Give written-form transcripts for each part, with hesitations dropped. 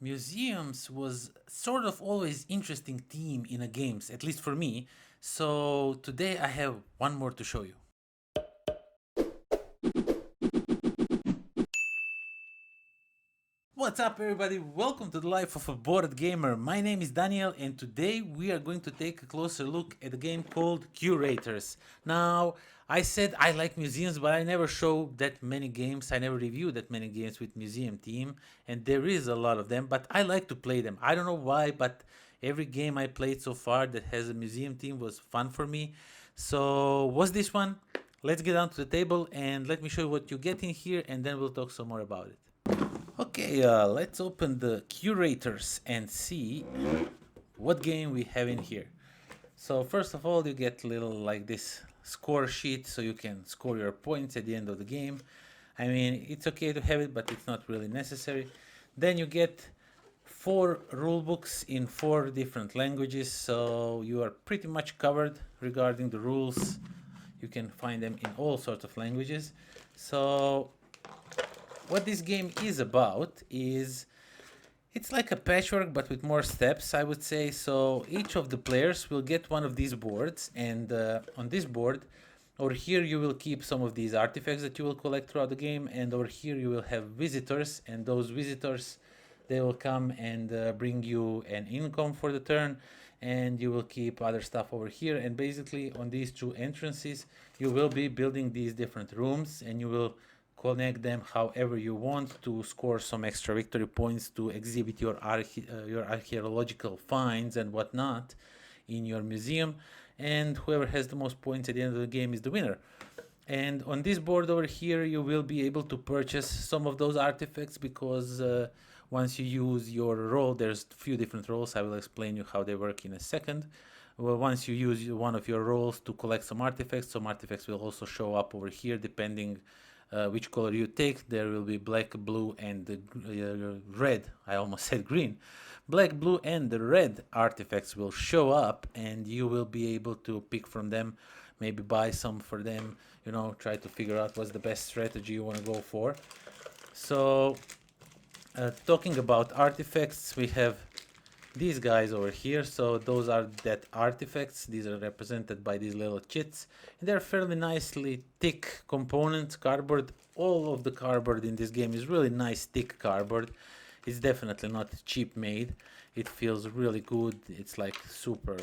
Museums was sort of always interesting theme in a games, at least for me. So today I have one more to show you. What's up, everybody? Welcome to the Life of a Board Gamer. My name is Daniel, and today we are going to take a closer look at a game called Curators. Now, I said I like museums, but I never show that many games. I never review that many games with museum team, and there is a lot of them, but I like to play them. I don't know why, but every game I played so far that has a museum team was fun for me. So, was this one? Let's get down to the table and let me show you what you get in here, and then we'll talk some more about it. Okay, let's open the curators and see what game we have in here. So first of all, you get little like this score sheet so you can score your points at the end of the game. I mean, it's okay to have it, but it's not really necessary. Then you get four rule books in four different languages, so you are pretty much covered regarding the rules. You can find them in all sorts of languages. So what this game is about is it's like a patchwork but with more steps, I would say. So each of the players will get one of these boards, and on this board over here you will keep some of these artifacts that you will collect throughout the game, and over here you will have visitors, and those visitors, they will come and bring you an income for the turn, and you will keep other stuff over here. And basically on these two entrances you will be building these different rooms, and you will connect them however you want to score some extra victory points to exhibit your archaeological finds and whatnot in your museum, and whoever has the most points at the end of the game is the winner. And on this board over here you will be able to purchase some of those artifacts, because once you use your roll, there's a few different rolls. I will explain you how they work in a second. Well, once you use one of your rolls to collect some artifacts will also show up over here depending which color you take. There will be black, blue, and red. I almost said green. Black, blue, and the red artifacts will show up, and you will be able to pick from them, maybe buy some for them, try to figure out what's the best strategy you want to go for. So, talking about artifacts, we have these guys over here. So those are that artifacts. These are represented by these little chits, and they're fairly nicely thick components. Cardboard, all of the cardboard in this game is really nice thick cardboard. It's definitely not cheap made. It feels really good. It's like super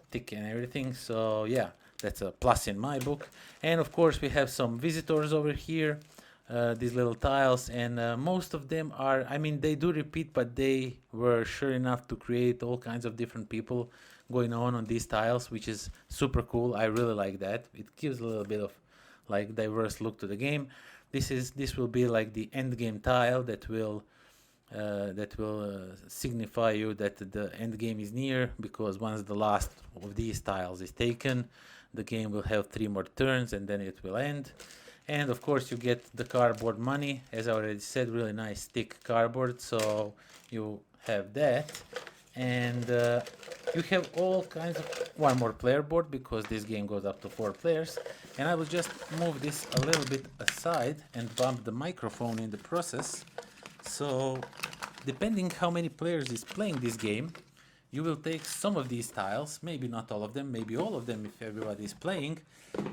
thick and everything. So yeah, that's a plus in my book. And of course we have some visitors over here, these little tiles, and most of them are, I mean, they do repeat, but they were sure enough to create all kinds of different people going on these tiles, which is super cool. I really like that. It gives a little bit of like diverse look to the game. This will be like the end game tile that will signify you that the end game is near, because once the last of these tiles is taken, the game will have 3 more turns and then it will end. And of course you get the cardboard money, as I already said, really nice thick cardboard. So you have that, and you have all kinds of one more player board, because this game goes up to 4 players. And I will just move this a little bit aside and bump the microphone in the process. So depending how many players is playing this game, you will take some of these tiles, maybe not all of them, maybe all of them if everybody is playing,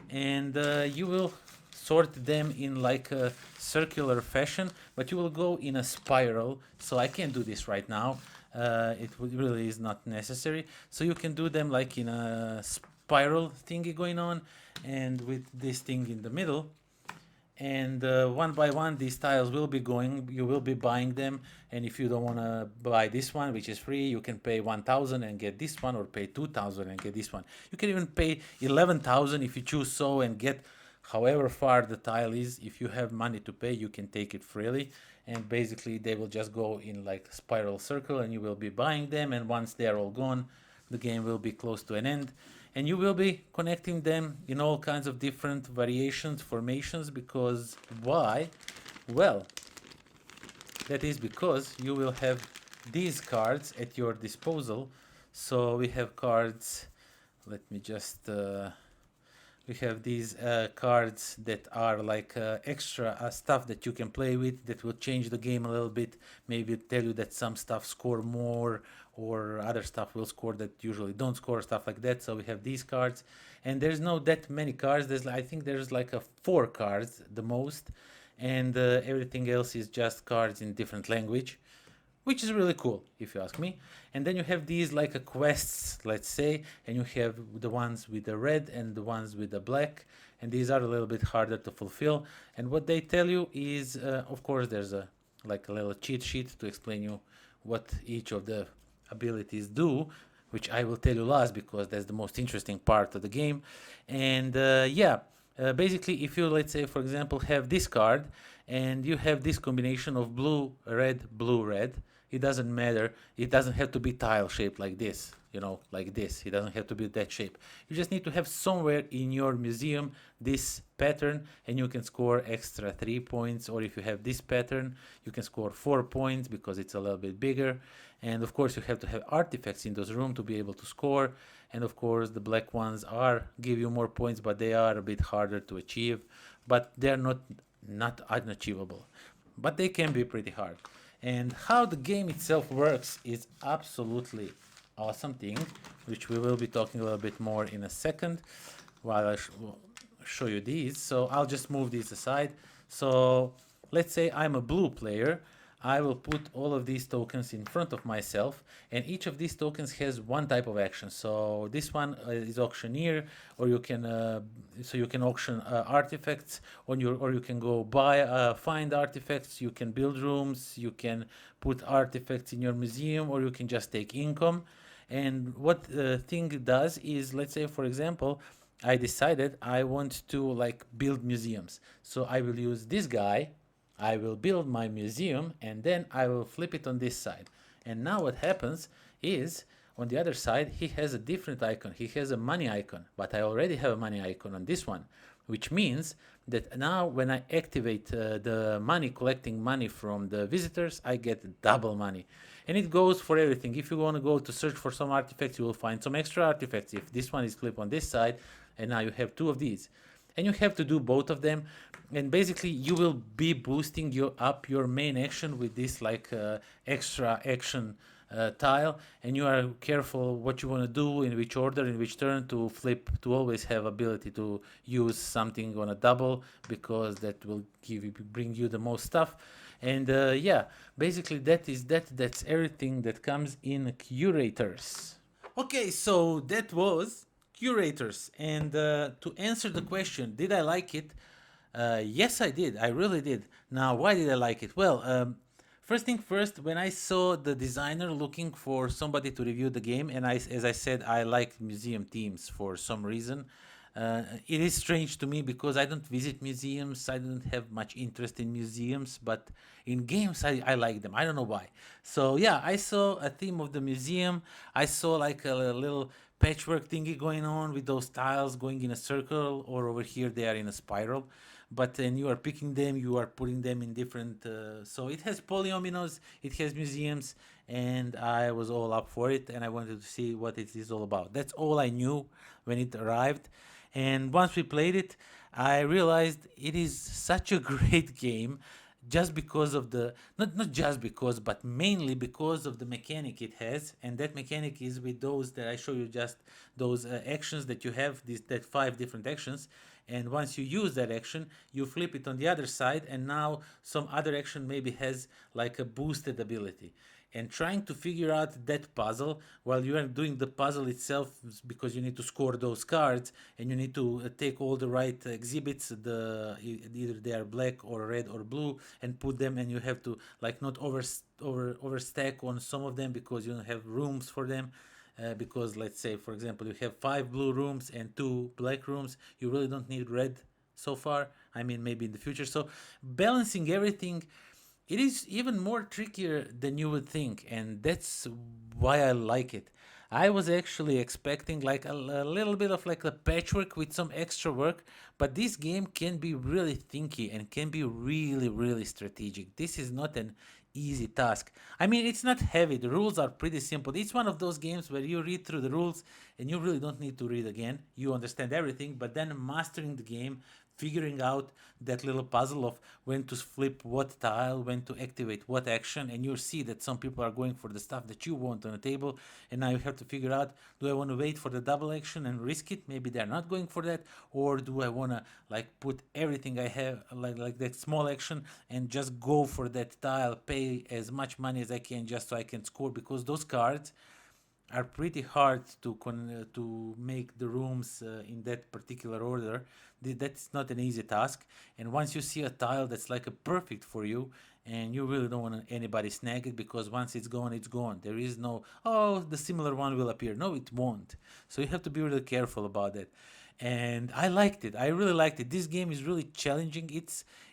and you will sort them in like a circular fashion, but you will go in a spiral. So I can't do this right now. It really is not necessary. So you can do them like in a spiral thingy going on, and with this thing in the middle. And one by one these tiles will be going, you will be buying them. And if you don't want to buy this one, which is free, you can pay 1,000 and get this one, or pay 2,000 and get this one. You can even pay 11,000 if you choose so, and get however far the tile is. If you have money to pay, you can take it freely, and basically they will just go in like spiral circle, and you will be buying them. And once they are all gone, the game will be close to an end, and you will be connecting them in all kinds of different variations, formations. Because why? Well, that is because you will have these cards at your disposal. So we have cards, let me just We have these cards that are like extra stuff that you can play with that will change the game a little bit. Maybe tell you that some stuff score more or other stuff will score that usually don't score, stuff like that. So we have these cards, and there's no that many cards. I think there's like a 4 cards the most, and everything else is just cards in different language, which is really cool if you ask me. And then you have these like quests, let's say, and you have the ones with the red and the ones with the black, and these are a little bit harder to fulfill. And what they tell you is, of course, there's a like a little cheat sheet to explain you what each of the abilities do, which I will tell you last because that's the most interesting part of the game. And basically, if you, let's say, for example, have this card and you have this combination of blue, red, it doesn't matter. It doesn't have to be tile shaped like this, like this. It doesn't have to be that shape. You just need to have somewhere in your museum this pattern, and you can score extra 3 points. Or if you have this pattern, you can score 4 points because it's a little bit bigger. And of course, you have to have artifacts in those rooms to be able to score. And of course, the black ones give you more points, but they are a bit harder to achieve. But they're not unachievable, but they can be pretty hard. And how the game itself works is absolutely awesome thing, which we will be talking a little bit more in a second while I show you these. So I'll just move these aside. So let's say I'm a blue player. I will put all of these tokens in front of myself, and each of these tokens has one type of action. So this one is auctioneer, or you can auction artifacts on your, or you can go buy find artifacts. You can build rooms. You can put artifacts in your museum, or you can just take income. And what the thing does is, let's say for example, I decided I want to like build museums. So I will use this guy. I will build my museum, and then I will flip it on this side. And now what happens is, on the other side, he has a different icon. He has a money icon, but I already have a money icon on this one, which means that now when I activate the money, collecting money from the visitors, I get double money. And it goes for everything. If you want to go to search for some artifacts, you will find some extra artifacts. If this one is flipped on this side, and now you have 2 of these. And you have to do both of them, and basically you will be boosting up your main action with this like extra action tile, and you are careful what you want to do, in which order, in which turn to flip, to always have ability to use something on a double, because that will bring you the most stuff. And basically that's everything that comes in Curators. Okay, so that was Curators. And to answer the question, did I like it? Yes, I did. I really did. Now, why did I like it? Well, first thing first, when I saw the designer looking for somebody to review the game, and as I said, I like museum themes for some reason. It is strange to me because I don't visit museums. I don't have much interest in museums, but in games, I like them. I don't know why. So yeah, I saw a theme of the museum. I saw like a little patchwork thingy going on with those tiles going in a circle, or over here they are in a spiral. But then you are picking them, you are putting them in different. So it has polyominoes, it has museums, and I was all up for it, and I wanted to see what it is all about. That's all I knew when it arrived. And once we played it, I realized it is such a great game, just because of the, not just because, but mainly because of the mechanic it has. And that mechanic is with those that I show you, just those actions that you have, that 5 different actions. And once you use that action, you flip it on the other side, and now some other action maybe has like a boosted ability. And trying to figure out that puzzle while you are doing the puzzle itself, because you need to score those cards, and you need to take all the right exhibits, either they are black or red or blue, and put them, and you have to like not overstack on some of them because you don't have rooms for them. Because let's say for example you have 5 blue rooms and 2 black rooms, you really don't need red so far. I mean, maybe in the future. So balancing everything, it is even more trickier than you would think, and that's why I like it. I was actually expecting like a little bit of like a patchwork with some extra work, but this game can be really thinky and can be really, really strategic. This is not an easy task. I mean, it's not heavy. The rules are pretty simple. It's one of those games where you read through the rules and you really don't need to read again. You understand everything, but then mastering the game, figuring out that little puzzle of when to flip what tile, when to activate what action, and you see that some people are going for the stuff that you want on the table, and now you have to figure out, do I want to wait for the double action and risk it? Maybe they're not going for that, or do I want to like put everything I have, like that small action, and just go for that tile, pay as much money as I can just so I can score, because those cards are pretty hard to make the rooms in that particular order. That's not an easy task. And once you see a tile that's like a perfect for you, and you really don't want anybody snag it, because once it's gone, it's gone. There is no, oh, the similar one will appear. No, it won't. So you have to be really careful about that. And I liked it. I really liked it. This game is really challenging.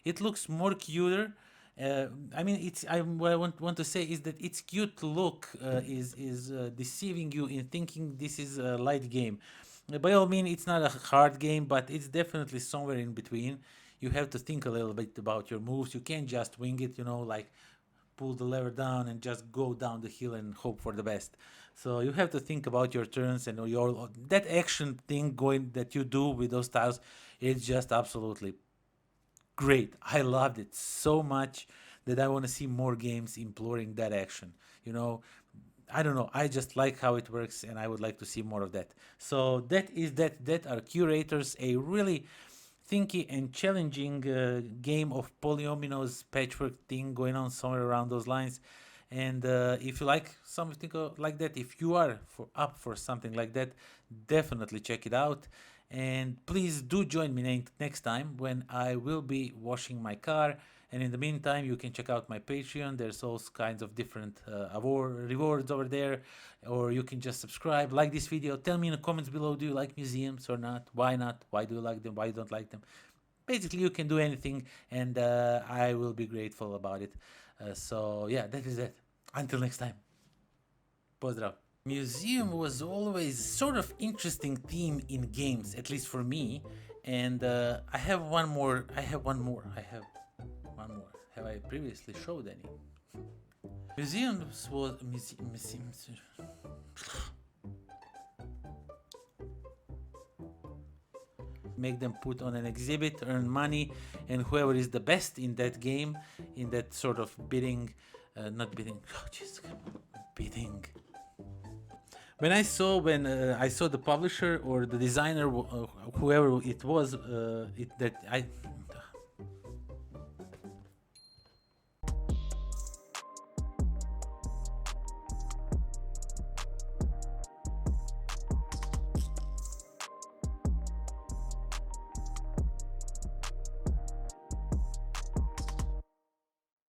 It looks more cuter. I mean, what I want to say is that its cute look is deceiving you in thinking this is a light game. By all means, it's not a hard game, but it's definitely somewhere in between. You have to think a little bit about your moves. You can't just wing it, like pull the lever down and just go down the hill and hope for the best. So you have to think about your turns and your that action thing going that you do with those tiles. It's just absolutely great. I loved it so much that I want to see more games imploring that action. You know, I don't know. I just like how it works, and I would like to see more of that. So that are Curators, a really thinky and challenging game of polyominoes patchwork thing going on somewhere around those lines. And if you like something like that, if you are up for something like that, definitely check it out. And please do join me next time when I will be washing my car. And in the meantime, you can check out my Patreon. There's all kinds of different rewards over there. Or you can just subscribe, like this video. Tell me in the comments below, do you like museums or not? Why not? Why do you like them? Why you don't like them? Basically, you can do anything, and I will be grateful about it. So yeah, that is it. Until next time. Pozdrav. Museum was always sort of interesting theme in games, at least for me. And I have one more. Have I previously showed any? Museums was museums. Make them put on an exhibit, earn money, and whoever is the best in that game, in that sort of bidding, not bidding. Oh, jeez, bidding. When I saw the publisher or the designer, whoever it was, that I